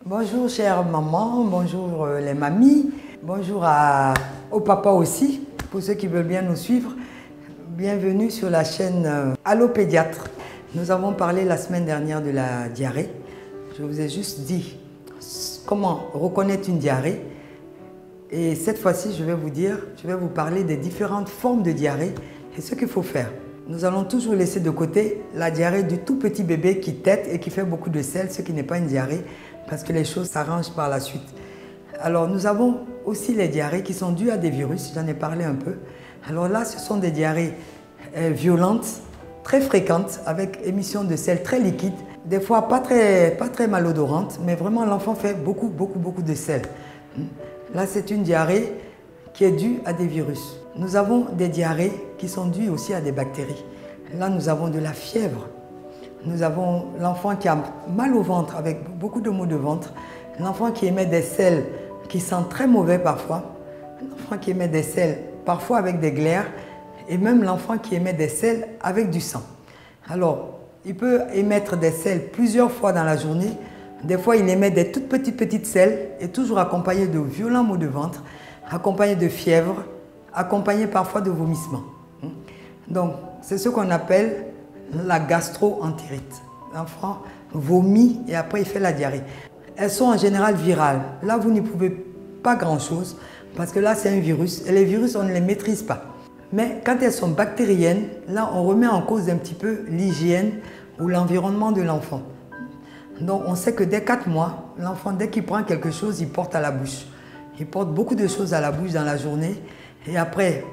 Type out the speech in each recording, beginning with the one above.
Bonjour chère maman, bonjour les mamies, bonjour au papa aussi, pour ceux qui veulent bien nous suivre. Bienvenue sur la chaîne Allo Pédiatre. Nous avons parlé la semaine dernière de la diarrhée. Je vous ai juste dit comment reconnaître une diarrhée. Et cette fois-ci, je vais vous parler des différentes formes de diarrhée et ce qu'il faut faire. Nous allons toujours laisser de côté la diarrhée du tout petit bébé qui tète et qui fait beaucoup de sel, ce qui n'est pas une diarrhée, parce que les choses s'arrangent par la suite. Alors nous avons aussi les diarrhées qui sont dues à des virus, j'en ai parlé un peu. Alors là, ce sont des diarrhées violentes, très fréquentes, avec émission de sel très liquide, des fois pas très malodorantes, mais vraiment l'enfant fait beaucoup de sel. Là, c'est une diarrhée qui est due à des virus. Nous avons des diarrhées qui sont dues aussi à des bactéries. Là, nous avons de la fièvre. Nous avons l'enfant qui a mal au ventre, avec beaucoup de maux de ventre. L'enfant qui émet des sels qui sentent très mauvais parfois. L'enfant qui émet des sels parfois avec des glaires. Et même l'enfant qui émet des sels avec du sang. Alors, il peut émettre des sels plusieurs fois dans la journée. Des fois, il émet des toutes petites sels et toujours accompagné de violents maux de ventre, accompagné de fièvre, accompagné parfois de vomissements. Donc, c'est ce qu'on appelle la gastro-entérite. L'enfant vomit et après il fait la diarrhée. Elles sont en général virales. Là, vous n'y pouvez pas grand-chose parce que là, c'est un virus. Et les virus, on ne les maîtrise pas. Mais quand elles sont bactériennes, là, on remet en cause un petit peu l'hygiène ou l'environnement de l'enfant. Donc, on sait que dès 4 mois, l'enfant, dès qu'il prend quelque chose, il porte à la bouche. Il porte beaucoup de choses à la bouche dans la journée. Et après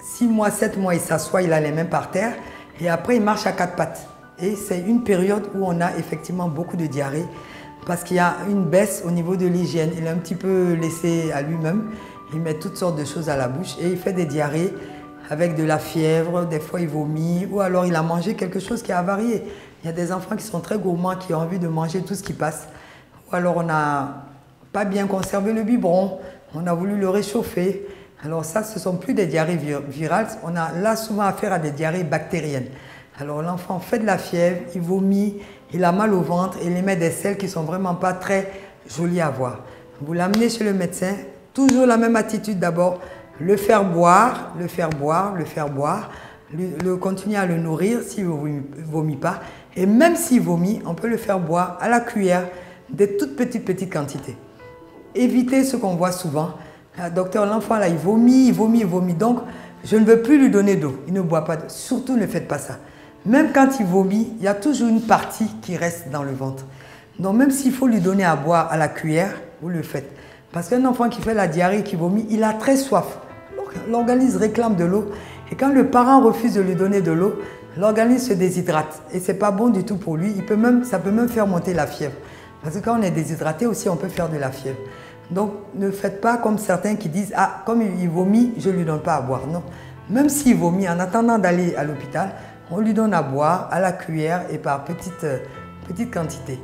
6 mois, 7 mois, il s'assoit, il a les mains par terre. Et après, il marche à 4 pattes. Et c'est une période où on a effectivement beaucoup de diarrhée parce qu'il y a une baisse au niveau de l'hygiène. Il est un petit peu laissé à lui-même. Il met toutes sortes de choses à la bouche et il fait des diarrhées avec de la fièvre. Des fois, il vomit ou alors il a mangé quelque chose qui a avarié. Il y a des enfants qui sont très gourmands, qui ont envie de manger tout ce qui passe. Ou alors, on n'a pas bien conservé le biberon. On a voulu le réchauffer. Alors ça, ce ne sont plus des diarrhées virales. On a là souvent affaire à des diarrhées bactériennes. Alors l'enfant fait de la fièvre, il vomit, il a mal au ventre et il émet des sels qui ne sont vraiment pas très jolis à voir. Vous l'amenez chez le médecin, toujours la même attitude d'abord, le faire boire, continuer à le nourrir s'il ne vomit pas. Et même s'il vomit, on peut le faire boire à la cuillère des toutes petites quantités. Évitez ce qu'on voit souvent. Docteur, l'enfant là, il vomit. Donc, je ne veux plus lui donner d'eau. Il ne boit pas d'eau. Surtout, ne faites pas ça. Même quand il vomit, il y a toujours une partie qui reste dans le ventre. Donc, même s'il faut lui donner à boire à la cuillère, vous le faites. Parce qu'un enfant qui fait la diarrhée, qui vomit, il a très soif. L'organisme réclame de l'eau. Et quand le parent refuse de lui donner de l'eau, l'organisme se déshydrate. Et ce n'est pas bon du tout pour lui. Ça peut même faire monter la fièvre. Parce que quand on est déshydraté aussi, on peut faire de la fièvre. Donc, ne faites pas comme certains qui disent « Ah, comme il vomit, je ne lui donne pas à boire ». Non. Même s'il vomit, en attendant d'aller à l'hôpital, on lui donne à boire à la cuillère et par petites quantités.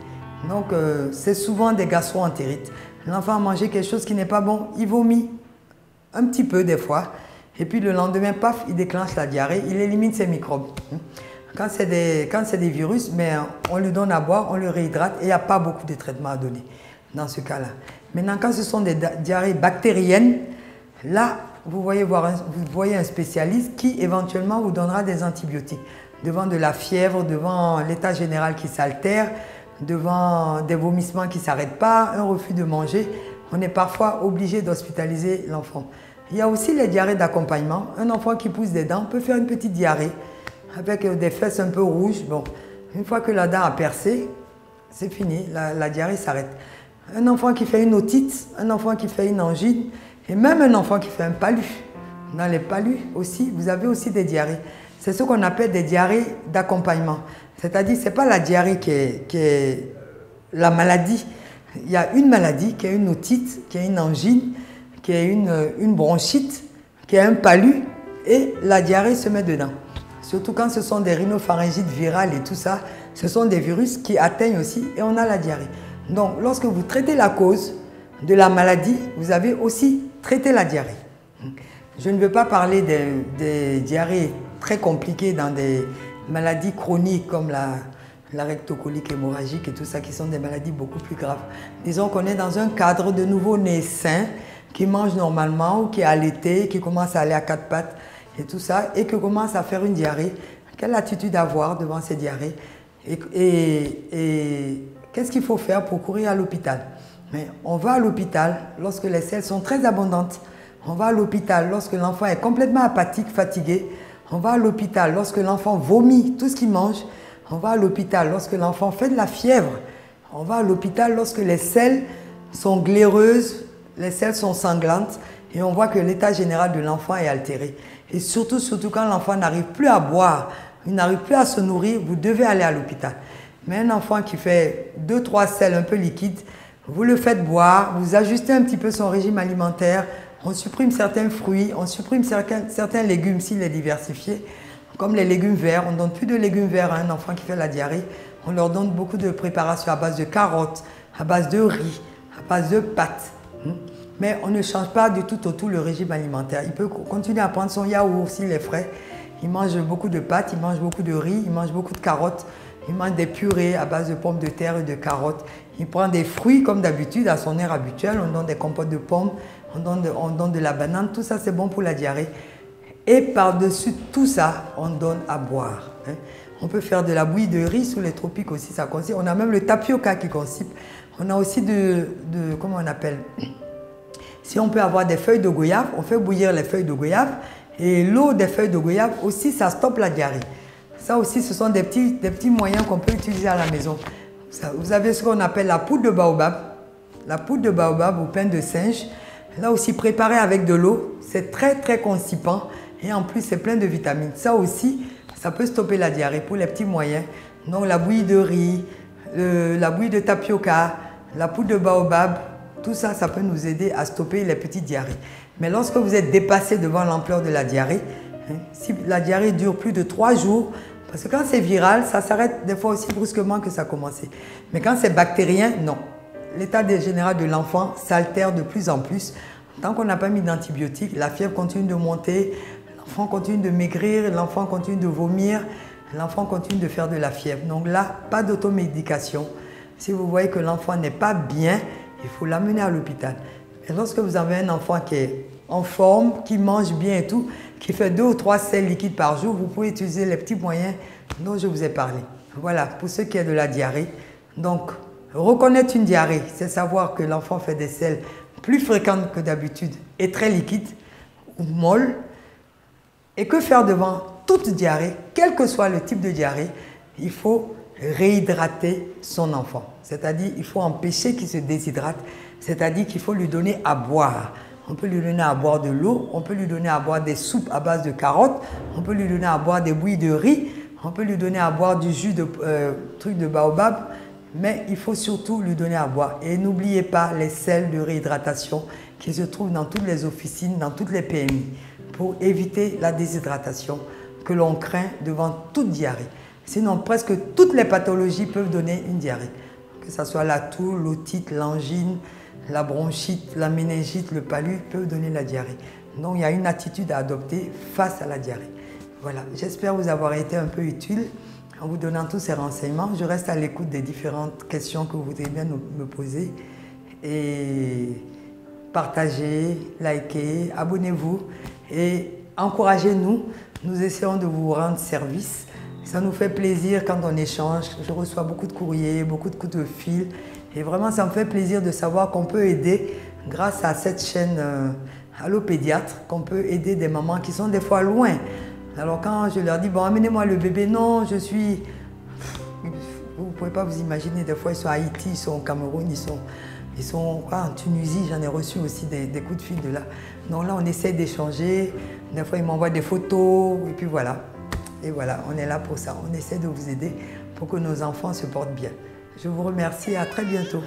Donc, c'est souvent des gastro-entérites. L'enfant a mangé quelque chose qui n'est pas bon, il vomit un petit peu des fois. Et puis le lendemain, paf, il déclenche la diarrhée, il élimine ses microbes. Quand c'est des virus, mais on lui donne à boire, on le réhydrate et il n'y a pas beaucoup de traitements à donner dans ce cas-là. Maintenant, quand ce sont des diarrhées bactériennes, là, vous voyez un spécialiste qui éventuellement vous donnera des antibiotiques. Devant de la fièvre, devant l'état général qui s'altère, devant des vomissements qui ne s'arrêtent pas, un refus de manger, on est parfois obligé d'hospitaliser l'enfant. Il y a aussi les diarrhées d'accompagnement. Un enfant qui pousse des dents peut faire une petite diarrhée avec des fesses un peu rouges. Bon, une fois que la dent a percé, c'est fini, la diarrhée s'arrête. Un enfant qui fait une otite, un enfant qui fait une angine, et même un enfant qui fait un palu. Dans les palus aussi, vous avez aussi des diarrhées. C'est ce qu'on appelle des diarrhées d'accompagnement. C'est-à-dire, ce n'est pas la diarrhée qui est la maladie. Il y a une maladie qui est une otite, qui est une angine, qui est une bronchite, qui est un palu, et la diarrhée se met dedans. Surtout quand ce sont des rhinopharyngites virales et tout ça, ce sont des virus qui atteignent aussi et on a la diarrhée. Donc, lorsque vous traitez la cause de la maladie, vous avez aussi traité la diarrhée. Je ne veux pas parler des diarrhées très compliquées dans des maladies chroniques comme la rectocolique hémorragique et tout ça, qui sont des maladies beaucoup plus graves. Disons qu'on est dans un cadre de nouveau-né sain, qui mange normalement ou qui est allaité, qui commence à aller à quatre pattes et tout ça, et qui commence à faire une diarrhée. Quelle attitude avoir devant ces diarrhées? Et qu'est-ce qu'il faut faire pour courir à l'hôpital? Mais on va à l'hôpital lorsque les selles sont très abondantes. On va à l'hôpital lorsque l'enfant est complètement apathique, fatigué. On va à l'hôpital lorsque l'enfant vomit tout ce qu'il mange. On va à l'hôpital lorsque l'enfant fait de la fièvre. On va à l'hôpital lorsque les selles sont glaireuses, les selles sont sanglantes et on voit que l'état général de l'enfant est altéré. Et surtout quand l'enfant n'arrive plus à boire, il n'arrive plus à se nourrir, vous devez aller à l'hôpital. Mais un enfant qui fait 2-3 selles un peu liquides, vous le faites boire, vous ajustez un petit peu son régime alimentaire, on supprime certains fruits, on supprime certains légumes s'il est diversifié, comme les légumes verts. On ne donne plus de légumes verts à un enfant qui fait la diarrhée. On leur donne beaucoup de préparations à base de carottes, à base de riz, à base de pâtes. Mais on ne change pas du tout au tout le régime alimentaire. Il peut continuer à prendre son yaourt s'il est frais. Il mange beaucoup de pâtes, il mange beaucoup de riz, il mange beaucoup de carottes. Il mange des purées à base de pommes de terre et de carottes. Il prend des fruits comme d'habitude à son air habituel. On donne des compotes de pommes, on donne de la banane. Tout ça, c'est bon pour la diarrhée. Et par-dessus tout ça, on donne à boire. On peut faire de la bouillie de riz sous les tropiques aussi, ça consipe. On a même le tapioca qui consipe. On a aussi comment on appelle? Si on peut avoir des feuilles de goyave, on fait bouillir les feuilles de goyave. Et l'eau des feuilles de goyave aussi, ça stoppe la diarrhée. Ça aussi, ce sont des petits moyens qu'on peut utiliser à la maison. Vous avez ce qu'on appelle la poudre de baobab. La poudre de baobab ou pain de singe. Là aussi, préparé avec de l'eau, c'est très très constipant. Et en plus, c'est plein de vitamines. Ça aussi, ça peut stopper la diarrhée pour les petits moyens. Donc la bouillie de riz, la bouillie de tapioca, la poudre de baobab, tout ça, ça peut nous aider à stopper les petites diarrhées. Mais lorsque vous êtes dépassé devant l'ampleur de la diarrhée, si la diarrhée dure plus de 3 jours, parce que quand c'est viral, ça s'arrête des fois aussi brusquement que ça a commencé. Mais quand c'est bactérien, non. L'état général de l'enfant s'altère de plus en plus. Tant qu'on n'a pas mis d'antibiotiques, la fièvre continue de monter, l'enfant continue de maigrir, l'enfant continue de vomir, l'enfant continue de faire de la fièvre. Donc là, pas d'automédication. Si vous voyez que l'enfant n'est pas bien, il faut l'amener à l'hôpital. Et lorsque vous avez un enfant qui est en forme, qui mange bien et tout, qui fait 2 ou 3 selles liquides par jour, vous pouvez utiliser les petits moyens dont je vous ai parlé. Voilà, pour ce qui est de la diarrhée. Donc, reconnaître une diarrhée, c'est savoir que l'enfant fait des selles plus fréquentes que d'habitude et très liquides ou molles. Et que faire devant toute diarrhée, quel que soit le type de diarrhée, il faut réhydrater son enfant. C'est-à-dire, il faut empêcher qu'il se déshydrate, c'est-à-dire qu'il faut lui donner à boire. On peut lui donner à boire de l'eau, on peut lui donner à boire des soupes à base de carottes, on peut lui donner à boire des bouillies de riz, on peut lui donner à boire du jus de truc de baobab, mais il faut surtout lui donner à boire. Et n'oubliez pas les sels de réhydratation qui se trouvent dans toutes les officines, dans toutes les PMI, pour éviter la déshydratation que l'on craint devant toute diarrhée. Sinon, presque toutes les pathologies peuvent donner une diarrhée, que ce soit la toux, l'otite, l'angine, la bronchite, la méningite, le palu peuvent donner la diarrhée. Donc, il y a une attitude à adopter face à la diarrhée. Voilà, j'espère vous avoir été un peu utile en vous donnant tous ces renseignements. Je reste à l'écoute des différentes questions que vous voudrez bien me poser. Et partagez, likez, abonnez-vous et encouragez-nous. Nous essayons de vous rendre service. Ça nous fait plaisir quand on échange. Je reçois beaucoup de courriers, beaucoup de coups de fil. Et vraiment, ça me fait plaisir de savoir qu'on peut aider, grâce à cette chaîne Allo Pédiatre, qu'on peut aider des mamans qui sont des fois loin. Alors quand je leur dis, bon, amenez-moi le bébé, non, je suis... Vous ne pouvez pas vous imaginer, des fois ils sont à Haïti, ils sont au Cameroun, ils sont en Tunisie, j'en ai reçu aussi des coups de fil de là. Donc là, on essaie d'échanger, des fois ils m'envoient des photos, et puis voilà. Et voilà, on est là pour ça, on essaie de vous aider pour que nos enfants se portent bien. Je vous remercie et à très bientôt.